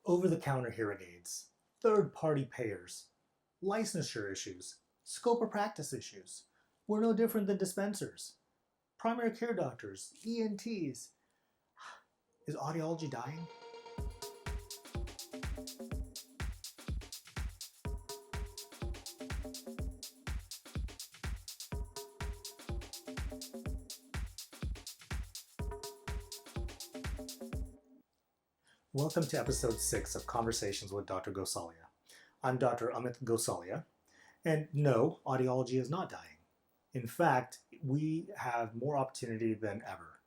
over-the-counter hearing aids, third-party payers, licensure issues, scope of practice issues. We're no different than dispensers, primary care doctors, ENTs. Is audiology dying? Welcome to episode 6 of Conversations with Dr. Gosalia. I'm Dr. Gosalia, and no, audiology is not dying. In fact, we have more opportunity than ever.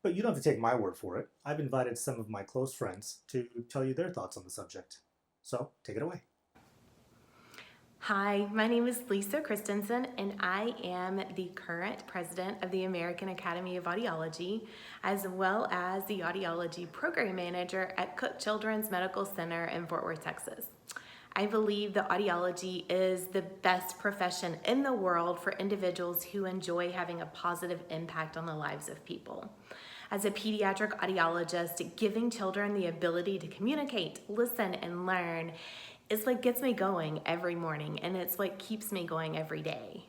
But you don't have to take my word for it. I've invited some of my close friends to tell you their thoughts on the subject. So, take it away. Hi, my name is Lisa Christensen, and I am the current president of the American Academy of Audiology, as well as the audiology program manager at Cook Children's Medical Center in Fort Worth, Texas. I believe that audiology is the best profession in the world for individuals who enjoy having a positive impact on the lives of people. As a pediatric audiologist, giving children the ability to communicate, listen, and learn is what gets me going every morning, and it's what keeps me going every day.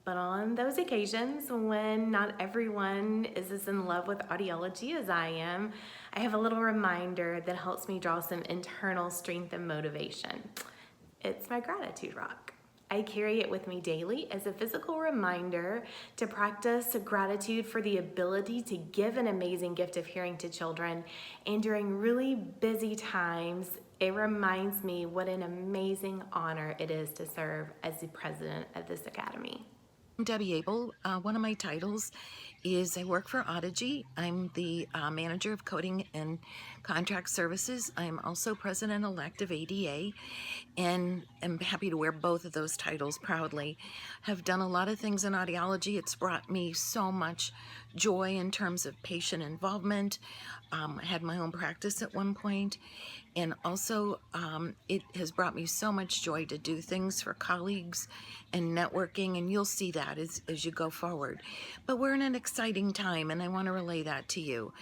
But on those occasions when not everyone is as in love with audiology as I am, I have a little reminder that helps me draw some internal strength and motivation. It's my gratitude rock. I carry it with me daily as a physical reminder to practice gratitude for the ability to give an amazing gift of hearing to children. And during really busy times, it reminds me what an amazing honor it is to serve as the president of this academy. I'm Debbie Abel. One of my titles is I work for Audiology. I'm the manager of coding and contract services. I'm also president-elect of ADA, and I'm happy to wear both of those titles proudly. Have done a lot of things in audiology. It's brought me so much joy in terms of patient involvement. I had my own practice at one point, and also it has brought me so much joy to do things for colleagues and networking, and you'll see that as you go forward. But we're in an exciting time, and I want to relay that to you.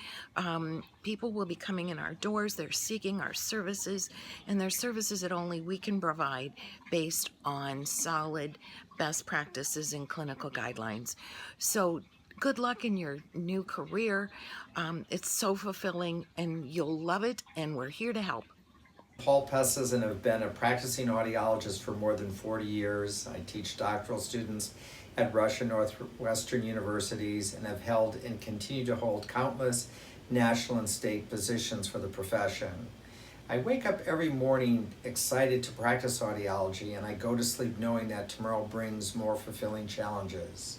People will be coming in our doors. They're seeking our services, and they're services that only we can provide based on solid best practices and clinical guidelines. So good luck in your new career. It's so fulfilling, and you'll love it, and we're here to help. Paul Pessis, and have been a practicing audiologist for more than 40 years. I teach doctoral students at Russian Northwestern universities and have held and continue to hold countless national and state positions for the profession. I wake up every morning excited to practice audiology, and I go to sleep knowing that tomorrow brings more fulfilling challenges.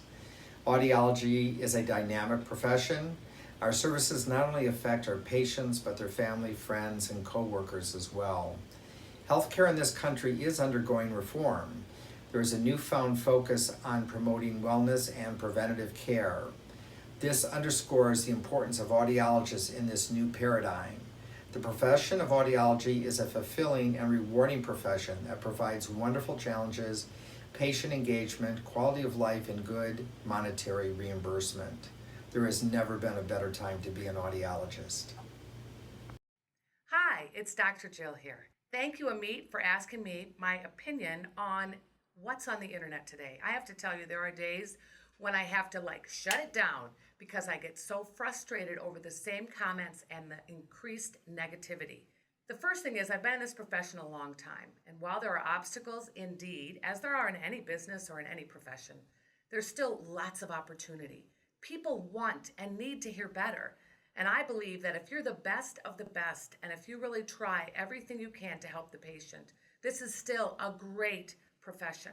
Audiology is a dynamic profession. Our services not only affect our patients, but their family, friends, and co-workers as well. Healthcare in this country is undergoing reform. There is a newfound focus on promoting wellness and preventative care. This underscores the importance of audiologists in this new paradigm. The profession of audiology is a fulfilling and rewarding profession that provides wonderful challenges, patient engagement, quality of life, and good monetary reimbursement. There has never been a better time to be an audiologist. Hi, it's Dr. Gyl here. Thank you, Amit, for asking me my opinion on what's on the internet today. I have to tell you, there are days when I have to shut it down because I get so frustrated over the same comments and the increased negativity. The first thing is, I've been in this profession a long time, and while there are obstacles indeed, as there are in any business or in any profession, there's still lots of opportunity. People want and need to hear better. And I believe that if you're the best of the best, and if you really try everything you can to help the patient, this is still a great profession.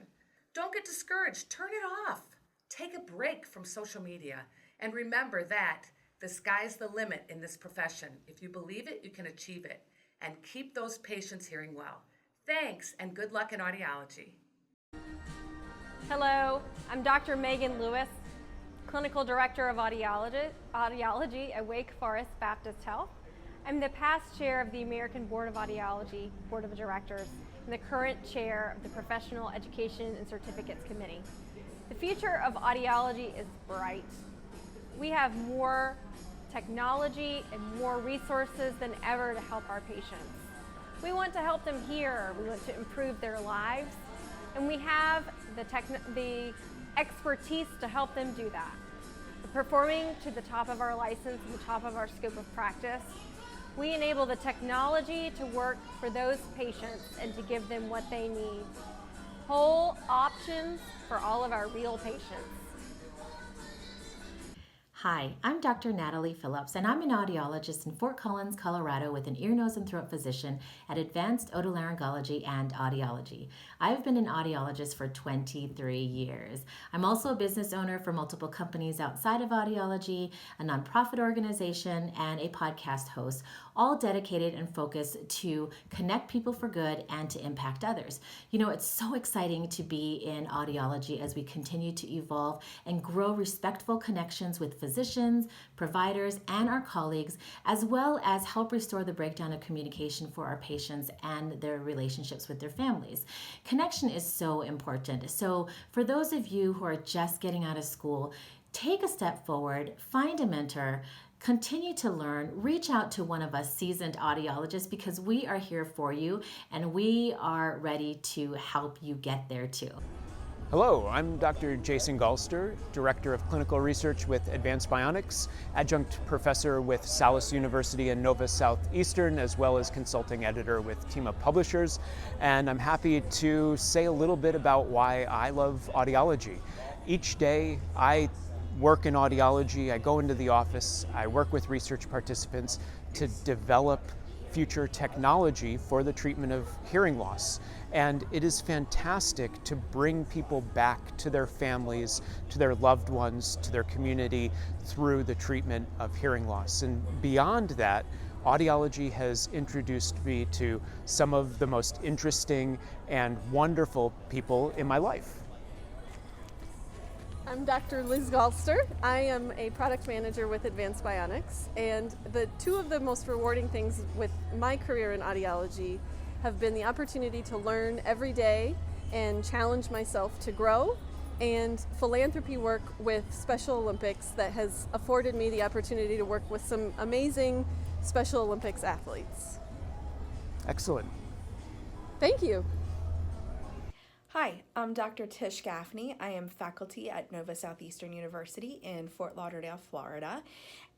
Don't get discouraged. Turn it off. Take a break from social media. And remember that the sky's the limit in this profession. If you believe it, you can achieve it. And keep those patients hearing well. Thanks, and good luck in audiology. Hello, I'm Dr. Meagan Lewis, Clinical Director of Audiology at Wake Forest Baptist Health. I'm the past chair of the American Board of Audiology Board of Directors and the current chair of the Professional Education and Certificates Committee. The future of audiology is bright. We have more technology and more resources than ever to help our patients. We want to help them hear, we want to improve their lives, and we have the expertise to help them do that. Performing to the top of our license and the top of our scope of practice, we enable the technology to work for those patients and to give them what they need. Whole options for all of our real patients. Hi, I'm Dr. Natalie Phillips, and I'm an audiologist in Fort Collins, Colorado, with an ear, nose, and throat physician at Advanced Otolaryngology and Audiology. I've been an audiologist for 23 years. I'm also a business owner for multiple companies outside of audiology, a nonprofit organization, and a podcast host, all dedicated and focused to connect people for good and to impact others. You know, it's so exciting to be in audiology as we continue to evolve and grow respectful connections with physicians, providers, and our colleagues, as well as help restore the breakdown of communication for our patients and their relationships with their families. Connection is so important. So for those of you who are just getting out of school, take a step forward, find a mentor, continue to learn, reach out to one of us seasoned audiologists, because we are here for you and we are ready to help you get there too. Hello, I'm Dr. Jason Galster, Director of Clinical Research with Advanced Bionics, Adjunct Professor with Salus University in Nova Southeastern, as well as Consulting Editor with Team Up Publishers. And I'm happy to say a little bit about why I love audiology. Each day I work in audiology, I go into the office, I work with research participants to develop future technology for the treatment of hearing loss. And it is fantastic to bring people back to their families, to their loved ones, to their community through the treatment of hearing loss. And beyond that, audiology has introduced me to some of the most interesting and wonderful people in my life. I'm Dr. Liz Galster. I am a product manager with Advanced Bionics, and the two of the most rewarding things with my career in audiology have been the opportunity to learn every day and challenge myself to grow, and philanthropy work with Special Olympics that has afforded me the opportunity to work with some amazing Special Olympics athletes. Excellent. Thank you. Hi, I'm Dr. Tish Gaffney. I am faculty at Nova Southeastern University in Fort Lauderdale, Florida.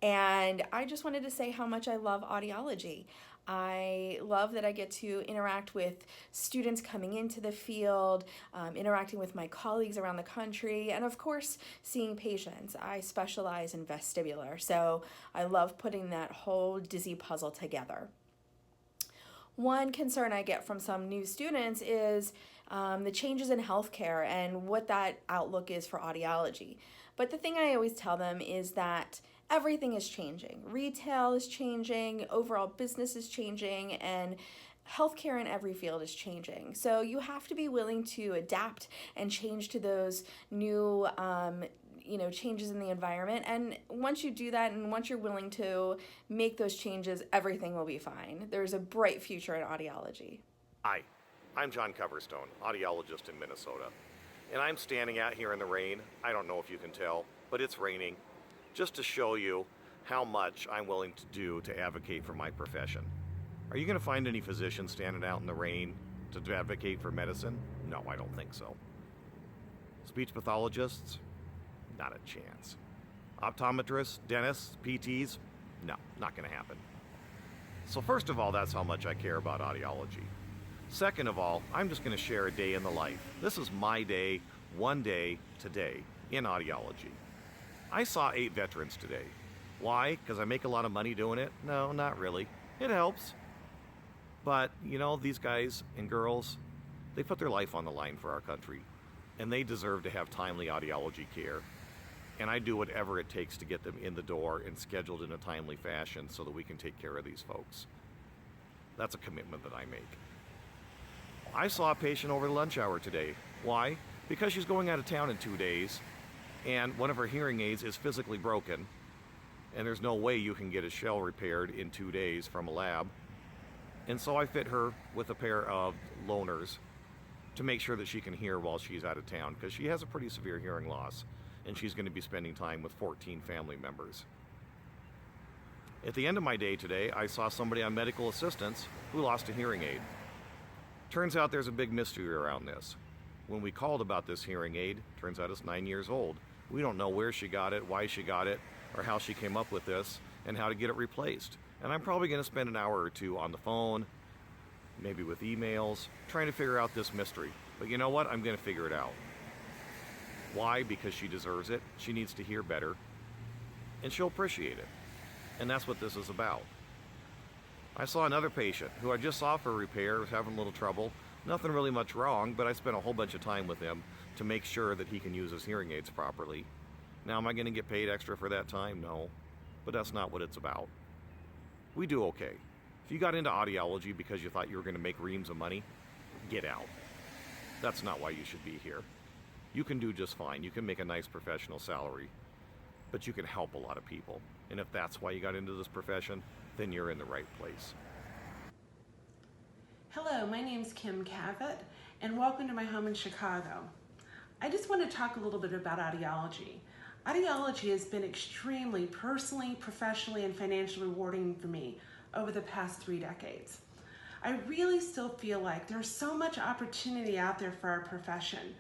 And I just wanted to say how much I love audiology. I love that I get to interact with students coming into the field, interacting with my colleagues around the country, and of course, seeing patients. I specialize in vestibular, so I love putting that whole dizzy puzzle together. One concern I get from some new students is the changes in healthcare and what that outlook is for audiology. But the thing I always tell them is that everything is changing. Retail is changing, overall business is changing, and healthcare in every field is changing. So you have to be willing to adapt and change to those new changes in the environment. And once you do that, and once you're willing to make those changes, everything will be fine. There's a bright future in audiology. Hi, I'm John Coverstone, audiologist in Minnesota. And I'm standing out here in the rain. I don't know if you can tell, but it's raining, just to show you how much I'm willing to do to advocate for my profession. Are you going to find any physicians standing out in the rain to advocate for medicine? No, I don't think so. Speech pathologists? Not a chance. Optometrists, dentists, PTs? No, not going to happen. So first of all, that's how much I care about audiology. Second of all, I'm just going to share a day in the life. This is my day, one day, today, in audiology. I saw 8 veterans today. Why? Because I make a lot of money doing it? No, not really. It helps. But, these guys and girls, they put their life on the line for our country, and they deserve to have timely audiology care. And I do whatever it takes to get them in the door and scheduled in a timely fashion so that we can take care of these folks. That's a commitment that I make. I saw a patient over the lunch hour today. Why? Because she's going out of town in 2 days, and one of her hearing aids is physically broken, and there's no way you can get a shell repaired in 2 days from a lab. And so I fit her with a pair of loaners to make sure that she can hear while she's out of town, because she has a pretty severe hearing loss, and she's going to be spending time with 14 family members. At the end of my day today, I saw somebody on medical assistance who lost a hearing aid. Turns out there's a big mystery around this. When we called about this hearing aid, turns out it's 9 years old. We don't know where she got it, why she got it, or how she came up with this, and how to get it replaced. And I'm probably going to spend an hour or two on the phone, maybe with emails, trying to figure out this mystery. But you know what? I'm going to figure it out. Why? Because she deserves it. She needs to hear better, and she'll appreciate it. And that's what this is about. I saw another patient who I just saw for repair, was having a little trouble. Nothing really much wrong, but I spent a whole bunch of time with him to make sure that he can use his hearing aids properly. Now, am I going to get paid extra for that time? No, but that's not what it's about. We do okay. If you got into audiology because you thought you were going to make reams of money, get out. That's not why you should be here. You can do just fine. You can make a nice professional salary, but you can help a lot of people. And if that's why you got into this profession, then you're in the right place. Hello, my name's Kim Cavitt, and welcome to my home in Chicago. I just want to talk a little bit about audiology. Audiology has been extremely personally, professionally, and financially rewarding for me over the past 3 decades. I really still feel like there's so much opportunity out there for our profession.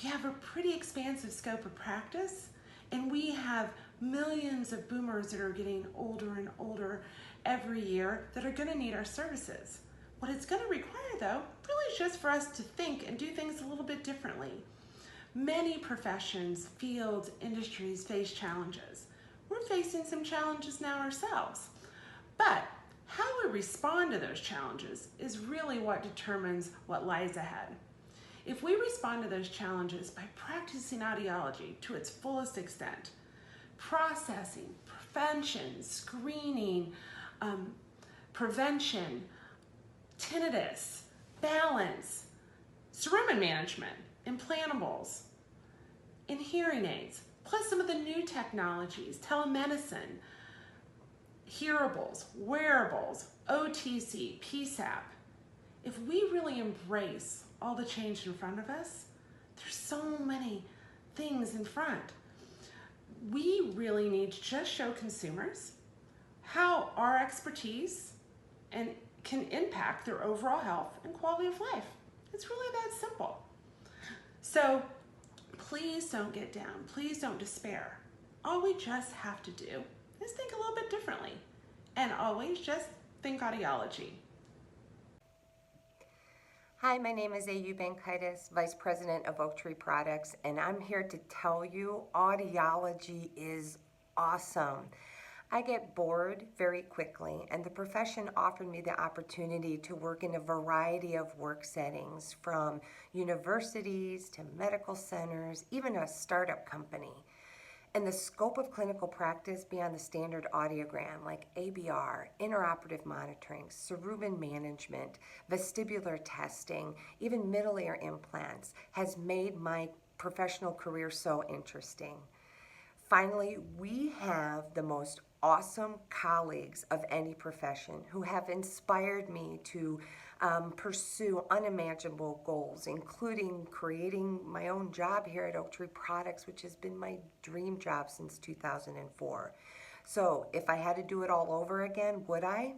We have a pretty expansive scope of practice, and we have millions of boomers that are getting older and older every year that are going to need our services. What it's going to require, though, really is just for us to think and do things a little bit differently. Many professions, fields, industries face challenges. We're facing some challenges now ourselves. But how we respond to those challenges is really what determines what lies ahead. If we respond to those challenges by practicing audiology to its fullest extent, processing, prevention, screening, prevention, tinnitus, balance, cerumen management, implantables, and hearing aids, plus some of the new technologies, telemedicine, hearables, wearables, OTC, PSAP. If we really embrace all the change in front of us, there's so many things in front. We really need to just show consumers how our expertise can impact their overall health and quality of life. It's really that simple. So please don't get down. Please don't despair. All we just have to do is think a little bit differently, and always just think audiology. Hi, my name is Ewbank Itis, Vice President of Oak Tree Products, and I'm here to tell you audiology is awesome. I get bored very quickly, and the profession offered me the opportunity to work in a variety of work settings, from universities to medical centers, even a startup company. And the scope of clinical practice beyond the standard audiogram, like ABR, intraoperative monitoring, cerumen management, vestibular testing, even middle ear implants, has made my professional career so interesting. Finally, we have the most awesome colleagues of any profession who have inspired me to pursue unimaginable goals, including creating my own job here at Oak Tree Products, which has been my dream job since 2004. So if I had to do it all over again, would I?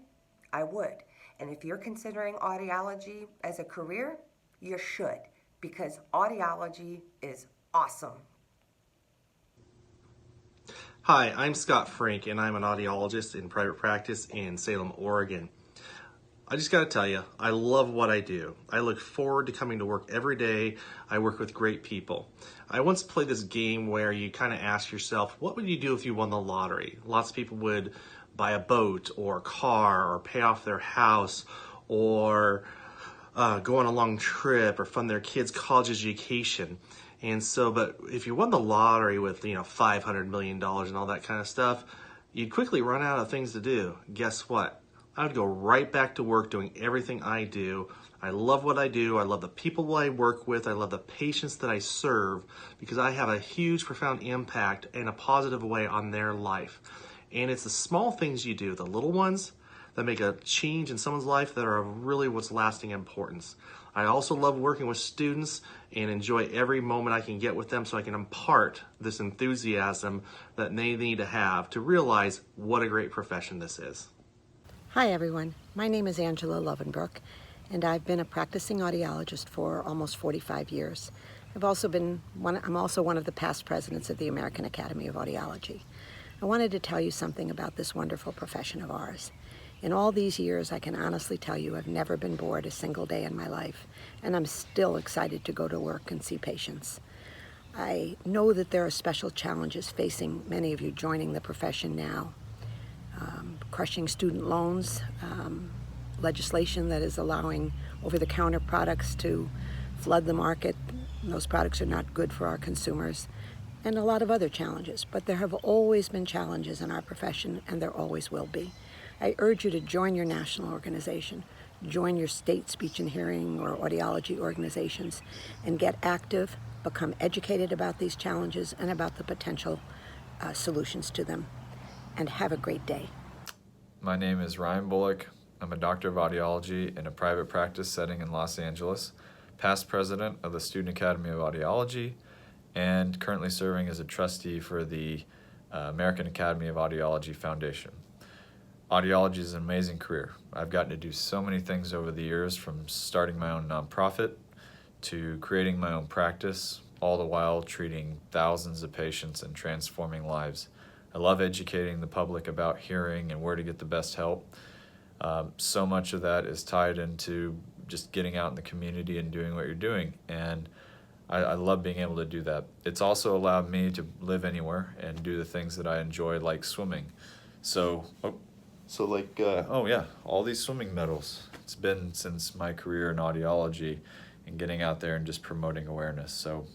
I would. And if you're considering audiology as a career, you should, because audiology is awesome. Hi, I'm Scot Frink, and I'm an audiologist in private practice in Salem, Oregon. I just got to tell you, I love what I do. I look forward to coming to work every day. I work with great people. I once played this game where you kind of ask yourself, what would you do if you won the lottery? Lots of people would buy a boat or a car or pay off their house or go on a long trip or fund their kids' college education. And so, but if you won the lottery with, $500 million and all that kind of stuff, you'd quickly run out of things to do. Guess what? I would go right back to work doing everything I do. I love what I do. I love the people I work with. I love the patients that I serve, because I have a huge, profound impact in a positive way on their life. And it's the small things you do, the little ones, that make a change in someone's life that are of really what's lasting importance. I also love working with students and enjoy every moment I can get with them so I can impart this enthusiasm that they need to have to realize what a great profession this is. Hi everyone, my name is Angela Loavenbruck, and I've been a practicing audiologist for almost 45 years. I'm also one of the past presidents of the American Academy of Audiology. I wanted to tell you something about this wonderful profession of ours. In all these years, I can honestly tell you I've never been bored a single day in my life, and I'm still excited to go to work and see patients. I know that there are special challenges facing many of you joining the profession now. Crushing student loans, legislation that is allowing over-the-counter products to flood the market. Those products are not good for our consumers, and a lot of other challenges. But there have always been challenges in our profession, and there always will be. I urge you to join your national organization, join your state speech and hearing or audiology organizations, and get active, become educated about these challenges and about the potential solutions to them, and have a great day. My name is Ryan Bullock. I'm a doctor of audiology in a private practice setting in Los Angeles, past president of the Student Academy of Audiology, and currently serving as a trustee for the American Academy of Audiology Foundation. Audiology is an amazing career. I've gotten to do so many things over the years, from starting my own nonprofit to creating my own practice, all the while treating thousands of patients and transforming lives. I love educating the public about hearing and where to get the best help. So much of that is tied into just getting out in the community and doing what you're doing, and I love being able to do that. It's also allowed me to live anywhere and do the things that I enjoy, like swimming. All these swimming medals. It's been since my career in audiology and getting out there and just promoting awareness. So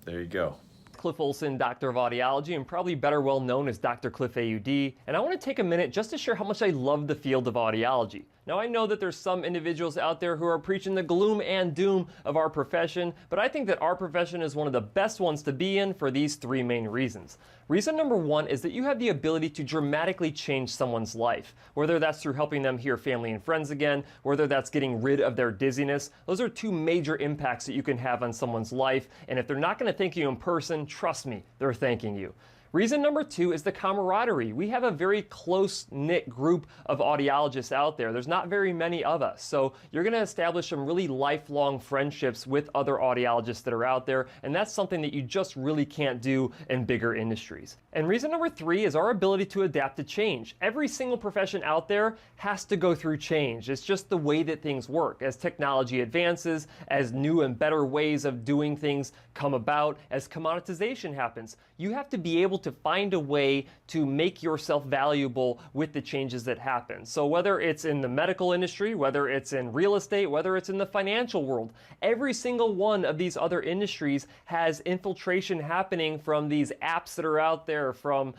there you go. Cliff Olson, Doctor of Audiology, and probably better well known as Dr. Cliff AUD, and I want to take a minute just to share how much I love the field of audiology. Now, I know that there's some individuals out there who are preaching the gloom and doom of our profession, but I think that our profession is one of the best ones to be in for these three main reasons. Reason number one is that you have the ability to dramatically change someone's life, whether that's through helping them hear family and friends again, whether that's getting rid of their dizziness. Those are two major impacts that you can have on someone's life, and if they're not going to thank you in person, trust me, they're thanking you. Reason number two is the camaraderie. We have a very close-knit group of audiologists out there. There's not very many of us, so you're going to establish some really lifelong friendships with other audiologists that are out there, and that's something that you just really can't do in bigger industries. And reason number three is our ability to adapt to change. Every single profession out there has to go through change. It's just the way that things work. As technology advances, as new and better ways of doing things come about, as commoditization happens, you have to be able to find a way to make yourself valuable with the changes that happen. So whether it's in the medical industry, whether it's in real estate, whether it's in the financial world, every single one of these other industries has infiltration happening from these apps that are out there, from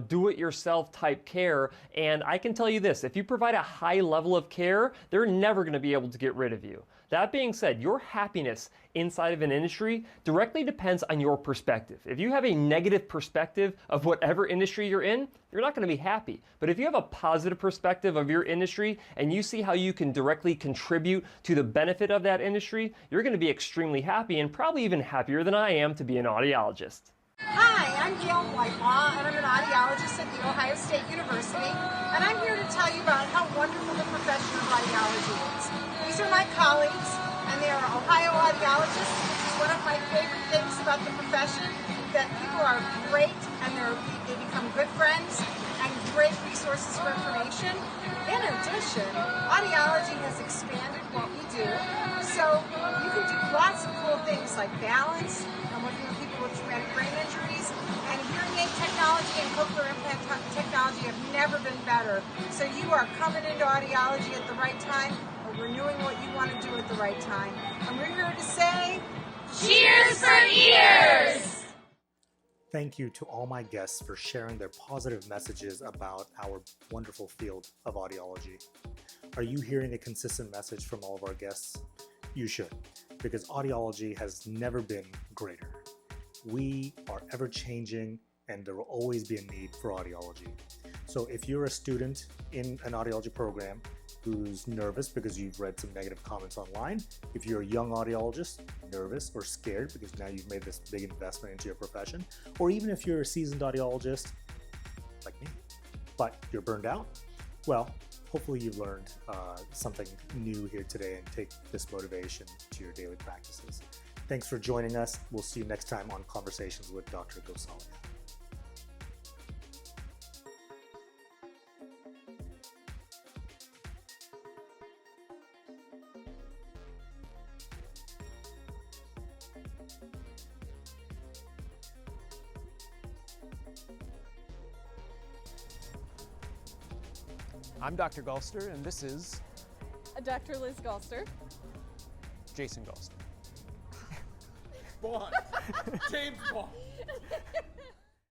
do-it-yourself type care. And I can tell you this, if you provide a high level of care, they're never going to be able to get rid of you. That being said, your happiness inside of an industry directly depends on your perspective. If you have a negative perspective of whatever industry you're in, you're not going to be happy. But if you have a positive perspective of your industry and you see how you can directly contribute to the benefit of that industry, you're going to be extremely happy, and probably even happier than I am to be an audiologist. Hi, I'm Gail Whitelaw, and I'm an audiologist at The Ohio State University, and I'm here to tell you about how wonderful the profession of audiology is. These are my colleagues, and they are Ohio audiologists, which is one of my favorite things about the profession, that people are great, and they become good friends and great resources for information. In addition, audiology has expanded what we do, so you can do lots of cool things like balance, and working with people with traumatic brain injuries, and hearing aid technology and cochlear implant technology have never been better. So you are coming into audiology at the right time, or renewing what you want to do at the right time. And we're here to say, cheers for ears! Thank you to all my guests for sharing their positive messages about our wonderful field of audiology. Are you hearing a consistent message from all of our guests? You should, because audiology has never been greater. We are ever changing, and there will always be a need for audiology. So if you're a student in an audiology program who's nervous because you've read some negative comments online. If you're a young audiologist, nervous or scared because now you've made this big investment into your profession, or even if you're a seasoned audiologist, like me, but you're burned out, well, hopefully you've learned something new here today and take this motivation to your daily practices. Thanks for joining us. We'll see you next time on Conversations with Dr. Gosalia. I'm Dr. Galster, and this is Dr. Liz Galster. Jason Galster. Bond. James Bond.